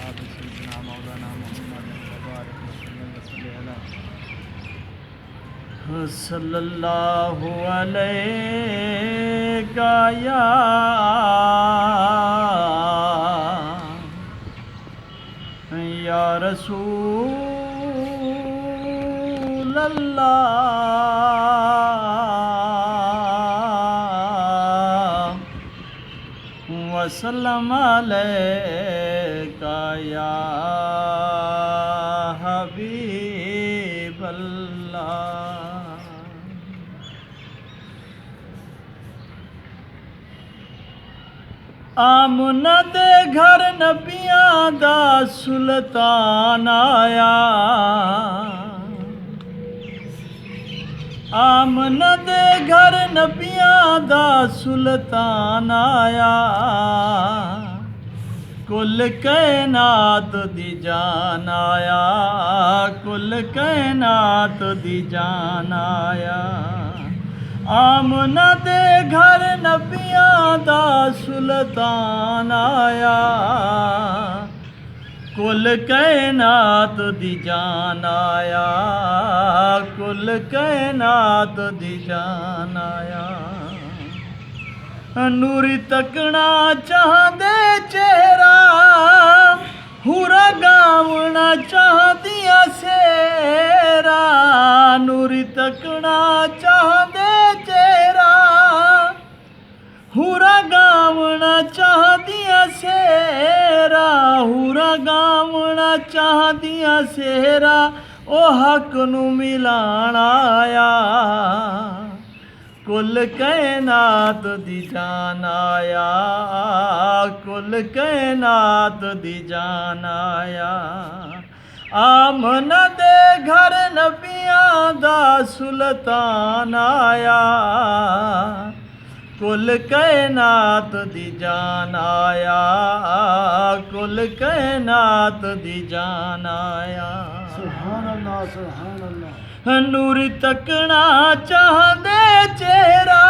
जनाब सैयदना मौलाना मुहम्मद सल्लल्लाहु अलैका या रसूल अल्लाह वसल्लम अलैका या हबीब अल्लाह। आमना दे घर नबियां दा सुल्तान आया, आमना दे घर नबियां दा सुल्तान आया। कुल कायनात दी जान आया, कुल कायनात दी जान आया। आमना दे घर नबियां दा सुल्तान आया। कुल कायनात दी जान आया, कुल कायनात दी जान आया। नूरी तकना चाहदे चेहरा, हुरा गावना चाहदिया सेरा। नूरी तकना चाहदे चेहरा, हुरा गावना चाहदिया सेरा। हुरा गावना चाहदिया सेरा, ओ हक नू मिलाण आया। कुल कायनात दी जान आया, कुल कायनात दी जान आया। आमना दे घर नबियां दा सुल्तान आया। कुल कायनात दी जान आया, कुल कायनात दी जान आया। सुभान अल्लाह, सुभान अल्लाह। नूरी तकना चाहदे चेहरा,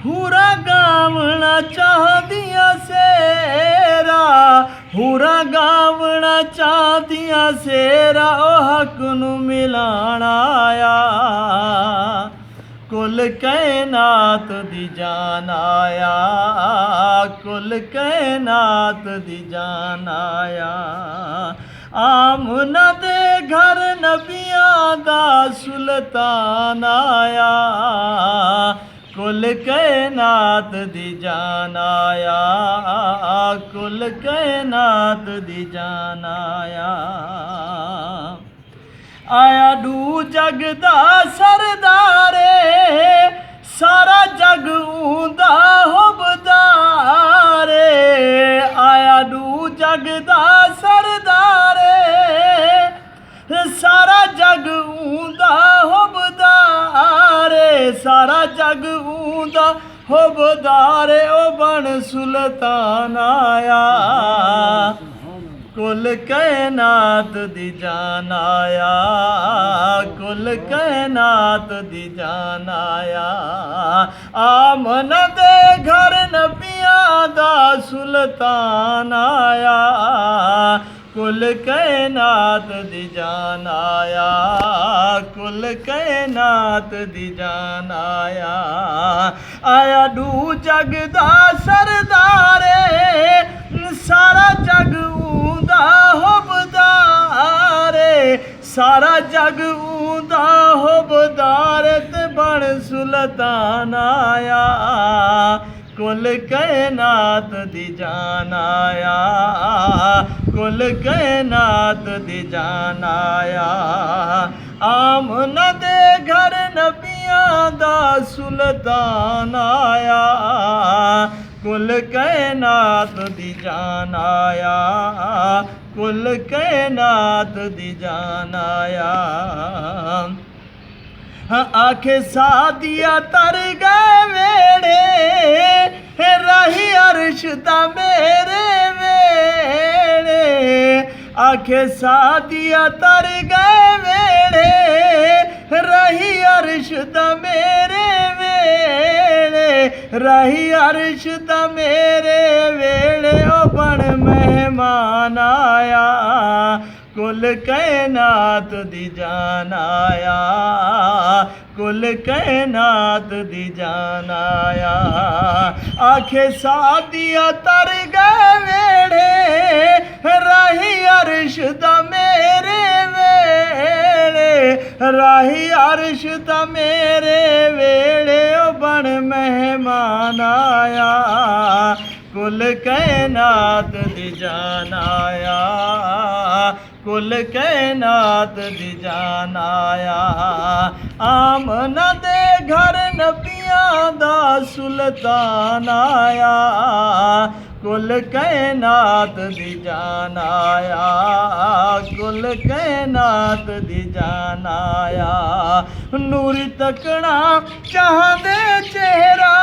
हुरा गावना चाहदिया सेरा। हुरा गावना चाहदिया सेरा, ओ हक नू मिलाण आया। कुल कायनात दी जान आया, कुल कायनात दी जान आया। आमना दे घर नबियां दा सुल्तान आया। कुल कायनात दी जान आया, कुल कायनात दी जान आया। आया डू जग दा सरदारे, सारा जग ऊंदा हुबदारे। आया डू जग दा सरदारे, सारा जग ऊंदा हुबदारे। सारा जग ऊंदा हुबदारे, ओ बन सुल्तान आया। कुल कायनात दी जान आया, कुल कायनात दी जान आया। आमना दे घर नबियां दा सुल्तान आया। कुल कायनात दी जान आया, कुल कायनात दी जान आया। आया डू जग दा सरदारे, सारा जग ऊंदा हुबदारे। सारा जग ऊंदा हुबदारे, ते बन सुल्तान आया। कुल कायनात दी जान आया, कुल कायनात दी जान आया। आमना दे घर नबियां दा सुल्तान आया। कुल कायनात दी जान आया, कुल कायनात दी जान आया। आखे सादिया तर गए वेड़े, रही अर्श दा मेरे वेड़े। आखे सादिया तर गए वेड़े, रही अर्श दा मेरे वेड़े। राही अर्श दा मेरे वेले ओ बन मेहमान आया कुल कायनात दी जान आया कुल कायनात दी जान आया आखे सादिया तर गए वेड़े राही अर्श दा मेरे वेड़े राही अर्श दा मेरे वेड़े ओ बन मेहमान आया कुल कायनात दी जान आया कुल कायनात दी जान आया आमना दे घर नबियां दा सुल्तान आया कुल कायनात दी जान आया कुल कायनात दी जान आया नूर तकना चाहदे चेहरा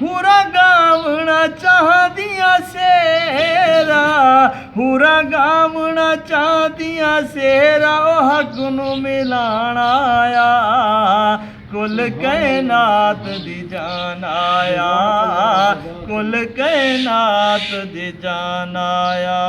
हुरा गावना चाहदिया सेरा हुरा गावना चाहदिया सेरा ओ हक नू मिलाना आया कुल कायनात दी जान आया कुल कायनात दी जान आया